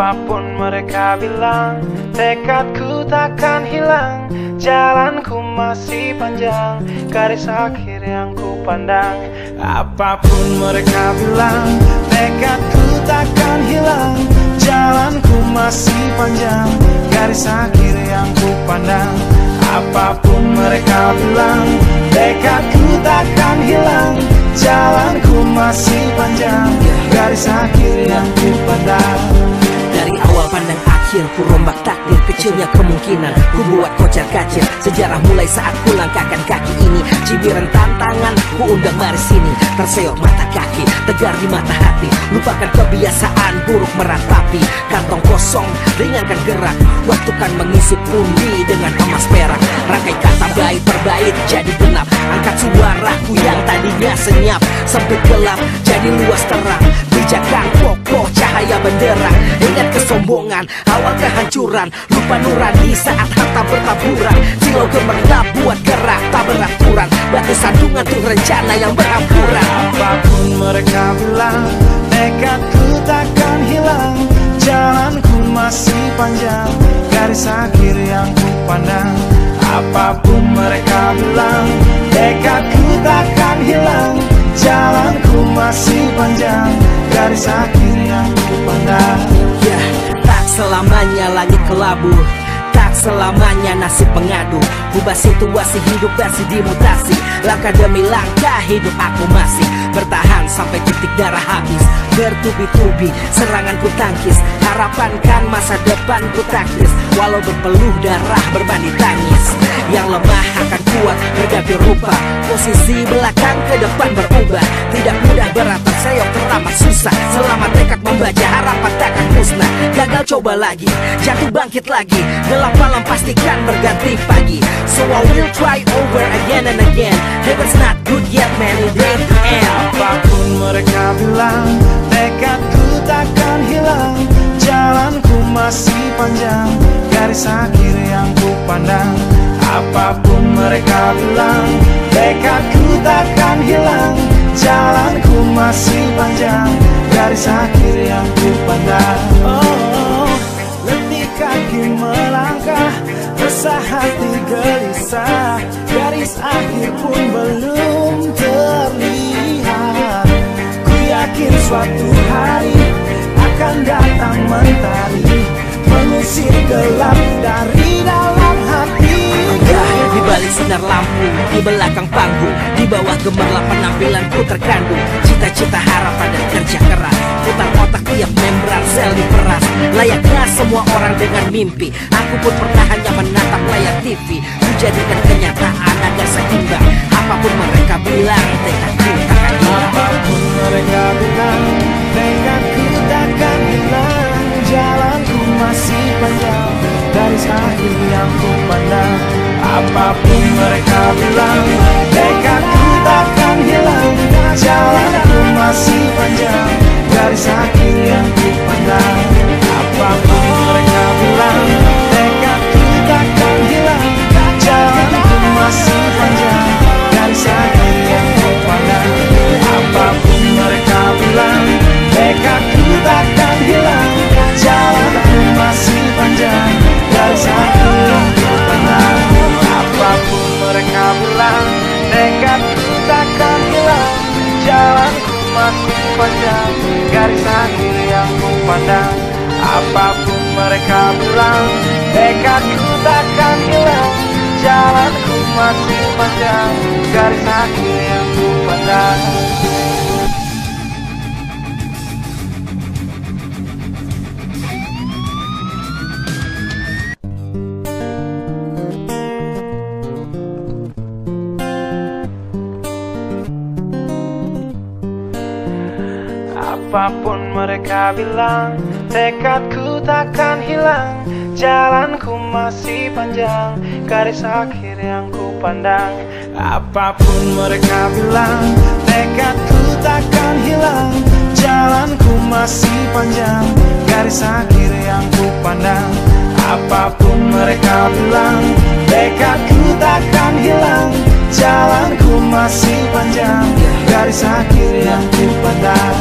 Apapun mereka bilang, tekadku takkan hilang. Jalanku masih panjang, garis akhir yang ku pandang. Apapun mereka bilang, tekadku takkan hilang. Jalanku masih panjang, garis akhir yang ku pandang. Apapun mereka bilang, tekadku takkan hilang. Jalanku masih panjang, garis akhir yang ku pandang. Dari awal pandang akhir, ku rombak takdir. Kecilnya kemungkinan, ku buat kocar kacir. Sejarah mulai saat ku langkahkan kaki ini. Cibiran tantangan, ku undang mari sini. Terseok mata kaki, tegar di mata hati. Lupakan kebiasaan buruk meratapi. Kantong kosong, ringankan gerak. Waktu kan mengisi pundi dengan emas perak. Rangkai kata bait per bait jadi genap. Angkat suaraku yang tadinya senyap. Sempit gelap, jadi luas terang. Pijakan kokoh cahaya benderang. Ingat kesombongan, awal kehancuran. Lupa nurani saat harta bertaburan. Silau gemerlap buat gerak tak beraturan. Batu sandungan tuh rencana yang berampuran. Apapun mereka bilang, tekadku takkan hilang. Jalanku masih panjang, garis akhir yang ku pandang. Apapun mereka bilang, tekadku takkan hilang. Jalanku masih panjang, garis akhir yang ku pandang. Ya, tak selamanya langit kelabu, tak selamanya nasib pengadu. Ubah situasi hidup masih dimutasi. Langkah demi langkah hidup aku masih bertahan sampai titik darah habis. Bertubi-tubi serangan ku tangkis. Harapan kan masa depan ku taktis. Walau berpeluh darah berbanding tangis. Yang lemah akan kuat berganti rupa. Posisi belakang ke depan berubah. Tidak mudah berat terseok teramat susah. Selama tekad membaca harapan takkan musnah. Gagal coba lagi, jatuh bangkit lagi. Gelap malam pastikan berganti pagi. So I will try over again and again. Heaven's not good yet man, it ain't the end. Apapun mereka bilang, tekadku takkan hilang. Jalanku masih panjang, garis akhir yang ku pandang. Apapun mereka bilang, tekadku takkan hilang. Jalanku masih panjang, garis akhir yang ku pandang. Oh, letih kaki melangkah, resah hati gelisah. Garis akhir pun belum terlihat. Ku yakin suatu hari akan datang mentari, mengusir gelap dari dalam hati. Di balik sinar lampu, di belakang panggung, di bawah gemerlap penampilanku terkandung. Cita-cita, harapan dan kerja keras. Putar otak tiap membran sel diperas. Layaknya semua orang dengan mimpi, aku pun pernah hanya menatap layar TV. Menjadikan kenyataan agar seimbang. Apapun mereka bilang, tekadku takkan hilang. Apapun mereka bilang, tekadku takkan hilang. Jalanku masih panjang, garis akhir yang ku pandang. Apapun mereka bilang, tekadku takkan hilang. Jalanku masih panjang, garis akhir yang ku pandang. Apapun mereka bilang, tekadku takkan hilang. Jalanku masih panjang, garis akhir yang ku pandang. Apapun mereka bilang, tekadku takkan hilang. Jalanku masih panjang, garis akhir yang ku pandang. Apapun mereka bilang, tekadku takkan hilang. Jalanku masih panjang, garis akhir yang ku pandang. Apapun mereka bilang, tekadku takkan hilang. Jalanku masih panjang, garis akhir yang ku pandang. Apapun mereka bilang, tekadku takkan hilang. Jalanku masih panjang, garis akhir yang ku pandang. Apapun mereka bilang, tekadku takkan hilang. Jalanku masih panjang, garis akhir yang ku pandang. Apapun mereka bilang, tekadku takkan hilang. Jalanku masih panjang, garis akhir yang ku pandang.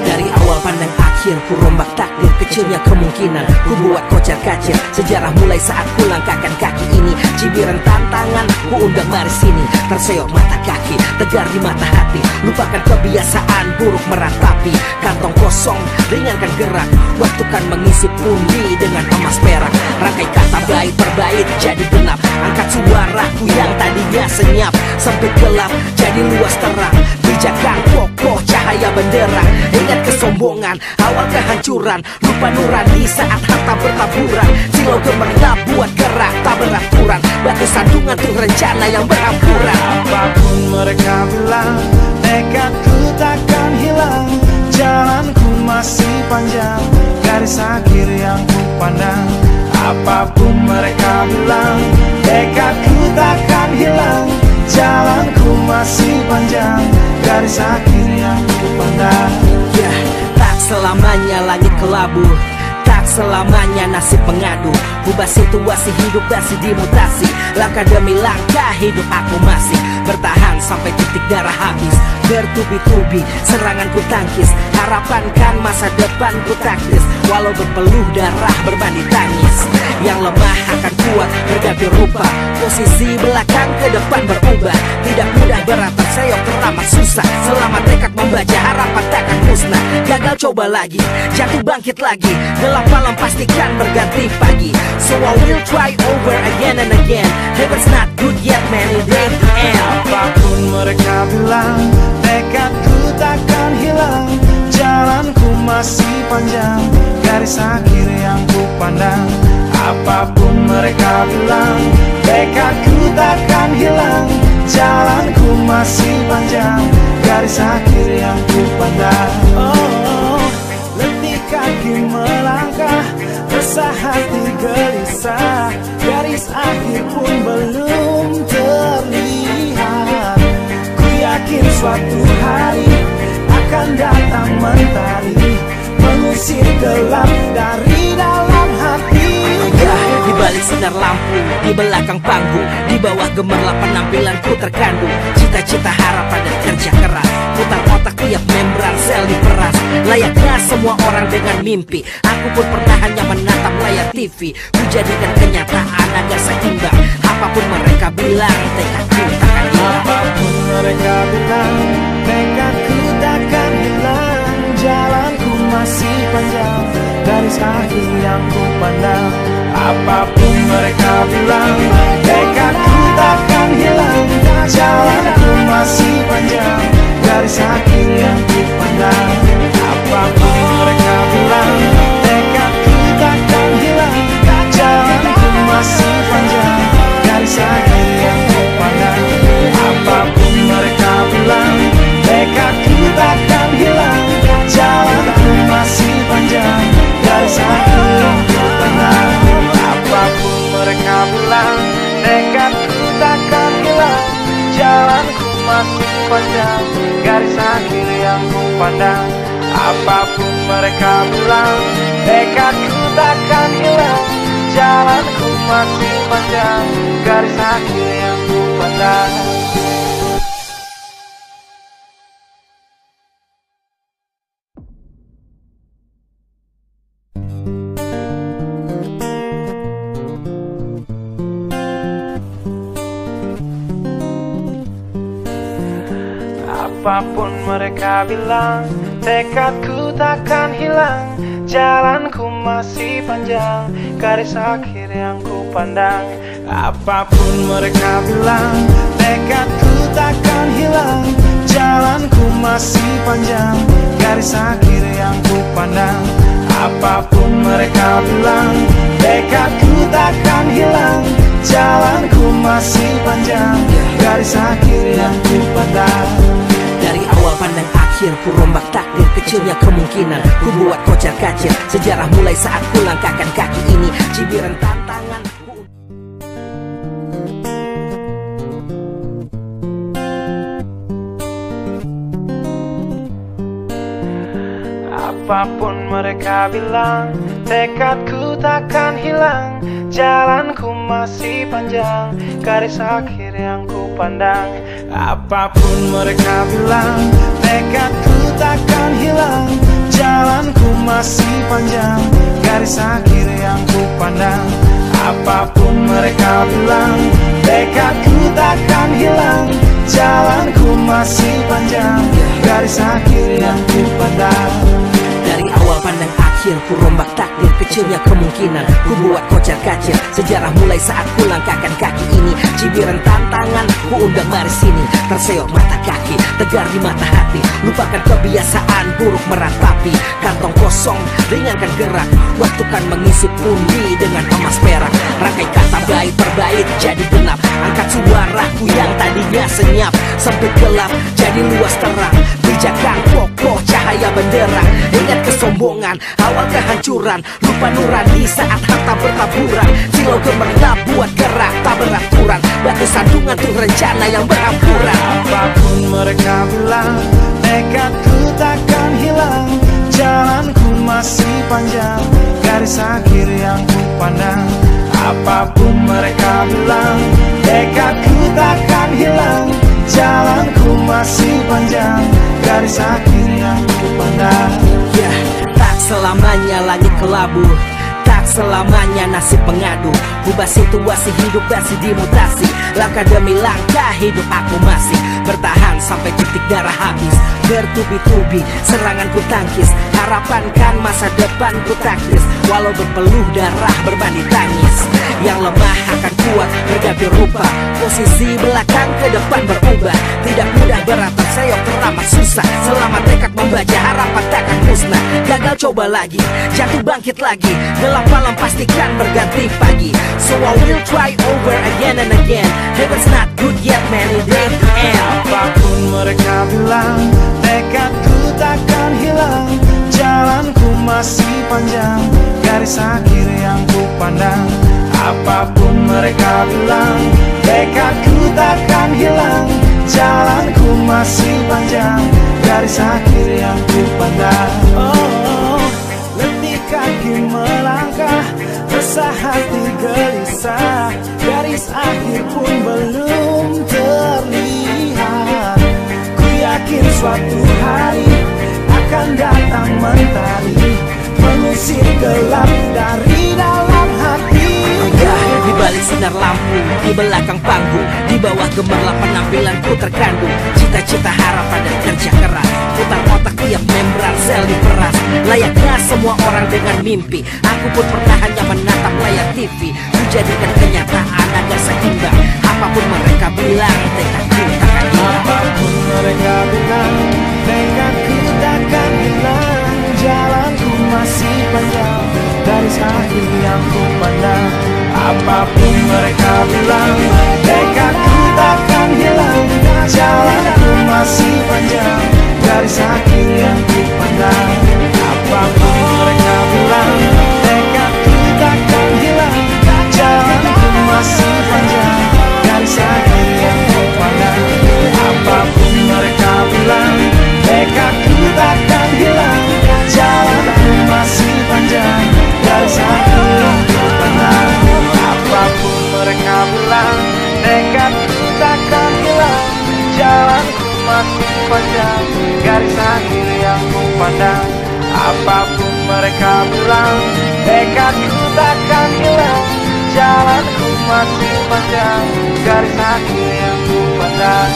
Dari awal pandang akhir, ku rombak takdir. Kecil kecilnya kemungkinan ku buat kocar kacir. Sejarah mulai saat ku langkahkan kaki ini. Cibiran tantangan ku undang mari sini. Terseok mata kaki, tegar di mata hati. Lupakan kebiasaan buruk meratapi. Kantong kosong, ringankan gerak. Waktu kan mengisi pundi dengan emas perak. Rangkai kata bait per bait jadi genap. Angkat suaraku yang tadinya senyap. Sempit gelap jadi luas terang. Bijakan kokoh cahaya benderang. Ingat kesombongan, awal kehancuran. Lupa nurani saat harta bertaburan. Silau gemerlap buat gerak tak beraturan. Batu sandungan tuh rencana yang berhampuran. Apapun mereka bilang, tekadku takkan hilang. Jalanku masih panjang, garis akhir yang ku pandang. Apapun mereka bilang, tekadku takkan hilang. Jalanku masih panjang, garis akhir yang ku pandang. Ya, tak selamanya langit kelabu, tak selamanya nasib mengadu. Ubah situasi hidup masih dimutasi. Langkah demi langkah hidup aku masih bertahan sampai titik darah habis. Bertubi-tubi serangan ku tangkis. Harapan kan masa depan ku taktis. Walau berpeluh darah berbanding tangis. Yang lemah akan kuat berganti rupa. Posisi belakang ke depan berubah. Tidak mudah berat terseok teramat susah. Selama tekad membaca harapan takkan musnah. Gagal coba lagi, jatuh bangkit lagi. Gelap malam pastikan berganti pagi. So I will try over again and again. Heaven's not good yet man, it ain't the end. Apapun mereka bilang, tekadku takkan hilang. Jalanku masih panjang, garis akhir yang ku pandang. Apapun mereka bilang, tekadku takkan hilang. Jalanku masih panjang, garis akhir yang ku pandang. Oh, letih kaki melangkah, resah hati gelisah. Garis akhir pun belum terlihat. Ku yakin suatu hari akan datang mentari, mengusir gelap dari dalam hati. Di balik sinar lampu, di belakang panggung, di bawah gemerlap penampilanku terkandung. Cita-cita, harapan dan kerja keras. Putar otak tiap membran sel diperas. Layaknya semua orang dengan mimpi, aku pun pernah hanya menatap layar TV. Ku jadikan kenyataan agar seimbang. Apapun mereka bilang, tekadku takkan hilang. Apapun mereka bilang, tekadku takkan hilang. Jalanku masih panjang, garis akhir yang ku pandang. Apapun mereka bilang, tekadku takkan hilang. Jalanku masih panjang, garis akhir yang ku pandang. Apapun mereka bilang, tekadku takkan hilang. Jalanku masih panjang, garis akhir yang ku pandang. Apapun mereka bilang, tekadku takkan hilang. Jalanku masih panjang, garis akhir yang ku pandang. Apapun mereka bilang, tekadku takkan hilang. Jalanku masih panjang, garis akhir yang ku pandang. Apapun mereka bilang, tekadku takkan hilang. Jalanku masih panjang, garis akhir yang ku pandang. Apapun mereka bilang, tekadku takkan hilang. Jalanku masih panjang, garis akhir yang ku pandang. Apapun mereka bilang, tekadku takkan hilang. Jalanku masih panjang, garis akhir yang ku pandang. Apapun mereka bilang, tekadku takkan hilang. Jalanku masih panjang, garis akhir yang ku pandang. Dari awal pandang akhir, ku rombak takdir. Kecilnya kemungkinan, ku buat kocar kacir. Sejarah mulai saat ku langkahkan kaki ini. Cibiran tantangan Apapun mereka bilang, tekadku takkan hilang. Jalanku masih panjang, garis akhir yang ku pandang. Apapun mereka bilang, tekadku takkan hilang. jalanku masih panjang, garis akhir yang ku pandang. Apapun mereka bilang, tekadku takkan hilang. Jalanku masih panjang, garis akhir yang ku pandang. Dari awal pandang akhir, ku rombak takdir. Kecilnya kemungkinan, ku buat kocar kacir. Sejarah mulai saat ku langkahkan kaki ini. Cibiran tantangan, ku undang mari sini. Terseok mata kaki, tegar di mata hati. Lupakan kebiasaan buruk meratapi. Kantong kosong, ringankan gerak. Waktu kan mengisi pundi dengan emas perak. Rangkai kata bait per bait jadi genap. Angkat suaraku yang tadinya senyap. Sempit gelap, jadi luas terang. Pijakan kokoh, cahaya benderang. Ingat kesombongan, awal kehancuran. Lupa nurani saat harta bertaburan. Silau gemerlap buat gerak tak beraturan. Batu sandungan tuh rencana yang berampuran. Apapun mereka bilang, tekadku takkan hilang. Jalanku masih panjang, garis akhir yang ku pandang. Apapun mereka bilang, tekadku takkan hilang. Jalanku masih panjang, garis akhir yang ku pandang. Ya, tak selamanya langit kelabu, tak selamanya nasib mengadu. Ubah situasi hidup masih dimutasi. Langkah demi langkah hidup aku masih bertahan sampai titik darah habis. Bertubi-tubi serangan ku tangkis. Harapan kan masa depan ku taktis. Walau berpeluh darah berbanding tangis. Yang lemah akan kuat berganti rupa. Posisi belakang ke depan berubah. Tidak mudah beratap seyok teramat susah. Selama tekad membaca harapan takkan musnah. Gagal coba lagi, jatuh bangkit lagi. Gelap malam pastikan berganti pagi. So I will try over again and again. Heaven's not good yet man, it ain't the end. Apapun mereka bilang, tekadku takkan hilang. Jalanku masih panjang, garis akhir yang ku pandang. Apapun mereka bilang, tekadku takkan hilang. Jalanku masih panjang, garis akhir yang ku pandang. Oh, letih kaki melangkah, resah hati gelisah. Garis akhir pun belum terlihat. Ku yakin suatu hari akan datang mentari, mengusir gelap dari dalam hati. Di balik sinar lampu, di belakang panggung, di bawah gemerlap penampilanku terkandung cita-cita, harapan dan kerja keras. Putar otak tiap membran sel diperas. Layaknya semua orang dengan mimpi, aku pun pernah hanya menatap layar TV. Ku jadikan kenyataan agar seimbang. Apapun mereka bilang, tekadku takkan hilang. Apapun mereka bilang, tekadku takkan hilang. Jalanku masih panjang, garis akhir yang ku pandang. Apapun mereka bilang, tekadku takkan hilang. Jalanku masih panjang, garis akhir yang ku pandang. Apapun mereka bilang, tekadku takkan hilang. Jalanku masih panjang, garis akhir yang ku pandang. Apapun mereka bilang, tekadku takkan hilang. Jalanku masih panjang, garis akhir yang ku pandang. Apapun mereka bilang, tekadku takkan hilang. Jalanku masih panjang, garis akhir yang ku pandang. Apapun mereka bilang, tekadku takkan hilang. Jalanku masih panjang, garis akhir yang ku pandang.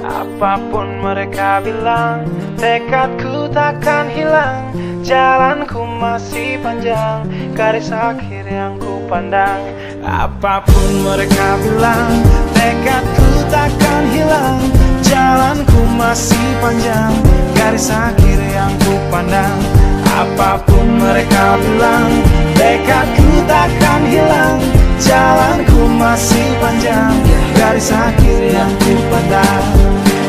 Apapun mereka bilang, tekadku takkan hilang. Jalanku masih panjang, garis akhir yang ku pandang. Apapun mereka bilang, tekadku takkan hilang. Jalanku masih panjang, garis akhir yang ku pandang. Apapun mereka bilang, tekadku takkan hilang. Jalanku masih panjang, garis akhir yang ku pandang.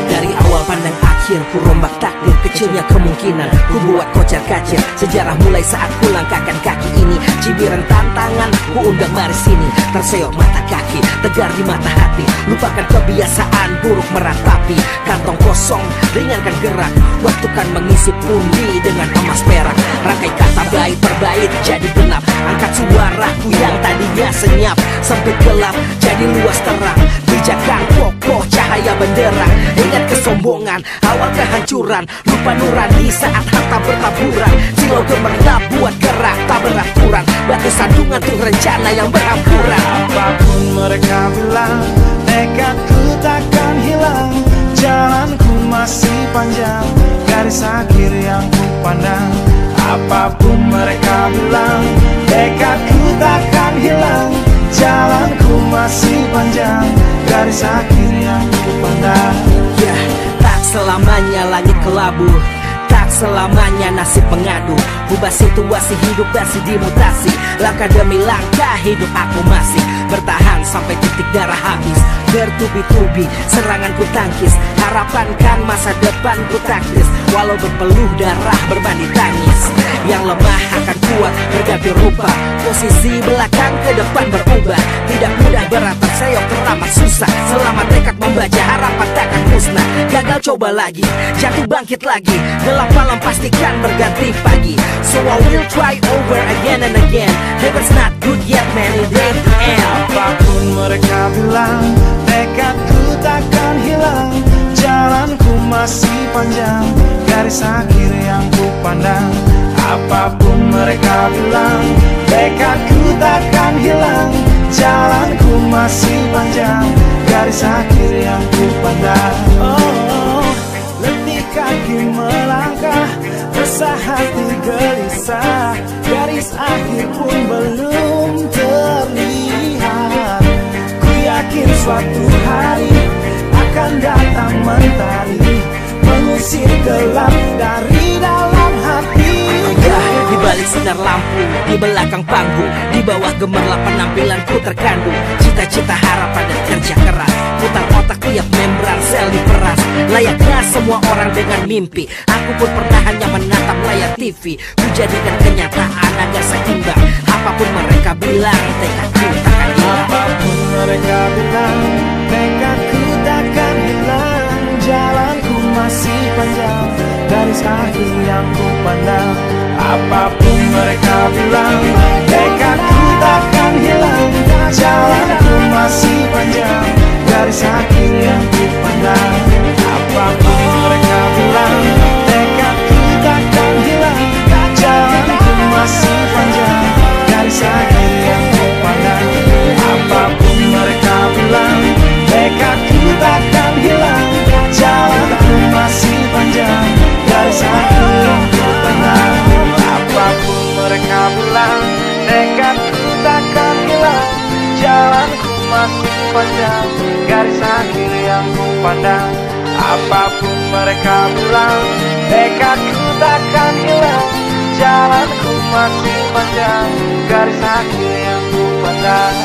Dari awal pandang akhir, ku rombak takdir. Kecilnya kemungkinan, ku buat kocar kacir. Sejarah mulai saat ku langkahkan kaki ini. Cibiran tantangan, ku undang mari sini. Terseok mata kaki, kaki, tegar di mata hati. Lupakan kebiasaan buruk meratapi. Kantong kosong, ringankan gerak. Waktu kan mengisi pundi dengan emas perak. Rangkai kata bait per bait jadi genap. Angkat suaraku yang tadinya senyap. Sempit gelap jadi luas terang. Pijakan kokoh cahaya benderang. Ingat kesombongan, awal kehancuran. Lupa nurani saat harta bertaburan. Silau gemerlap buat gerak tak beraturan. Batu sandungan tuh rencana yang berampuran. Apapun mereka bilang, tekadku takkan hilang. Jalanku masih panjang, garis akhir yang ku pandang. Apapun mereka bilang, tekadku takkan hilang. Jalanku masih panjang, garis akhir yang ku pandang. Ya, tak selamanya langit kelabu, tak selamanya nasib pengadu. Ubah situasi hidup masih dimutasi. Langkah demi langkah hidup aku masih bertahan sampai titik darah habis. Bertubi-tubi serangan ku tangkis. Harapan kan masa depan ku taktis. Walau berpeluh darah berbanding tangis. Yang lemah akan kuat berganti rupa. Posisi belakang ke depan berubah. Tidak mudah beratap seyok teramat susah. Selama tekad membaca harapan takkan musnah. Gagal coba lagi, jatuh bangkit lagi. Gelap malam pastikan berganti pagi. So I will try over again and again. Heaven's not good yet man, it ain't the end. Apapun mereka bilang, tekadku takkan hilang. Jalanku masih panjang, garis akhir yang ku pandang. Apapun mereka bilang, tekadku takkan hilang. Jalanku masih panjang, garis akhir yang ku pandang. Oh, letih kaki melangkah, resah hati gelisah. Garis akhir pun belum terlihat. Ku yakin suatu hari akan datang mentari, mengusir gelap dari dalam hati. Di balik sinar lampu, di belakang panggung, di bawah gemerlap penampilanku terkandung. Cita-cita, harapan dan kerja keras. Putar otak tiap membran sel diperas. Layaknya semua orang dengan mimpi, aku pun pernah hanya menatap layar TV. Ku jadikan kenyataan agar seimbang. Apapun mereka bilang, tekadku takkan hilang. Apapun mereka bilang, tekadku takkan hilang. Jalanku masih panjang, garis akhir yang ku pandang. Apapun mereka bilang, tekadku takkan hilang. Jalanku masih panjang, garis akhir yang ku pandang. Apapun mereka bilang, tekadku takkan hilang. Jalanku masih panjang, garis akhir yang ku pandang. Apapun mereka bilang, tekadku takkan hilang. Jalanku masih panjang, garis akhir yang ku pandang. Apapun mereka bilang, tekadku takkan hilang. Jalanku masih panjang, garis akhir yang ku pandang. Apapun mereka bilang, tekadku takkan hilang. Jalanku masih panjang, garis akhir yang ku pandang.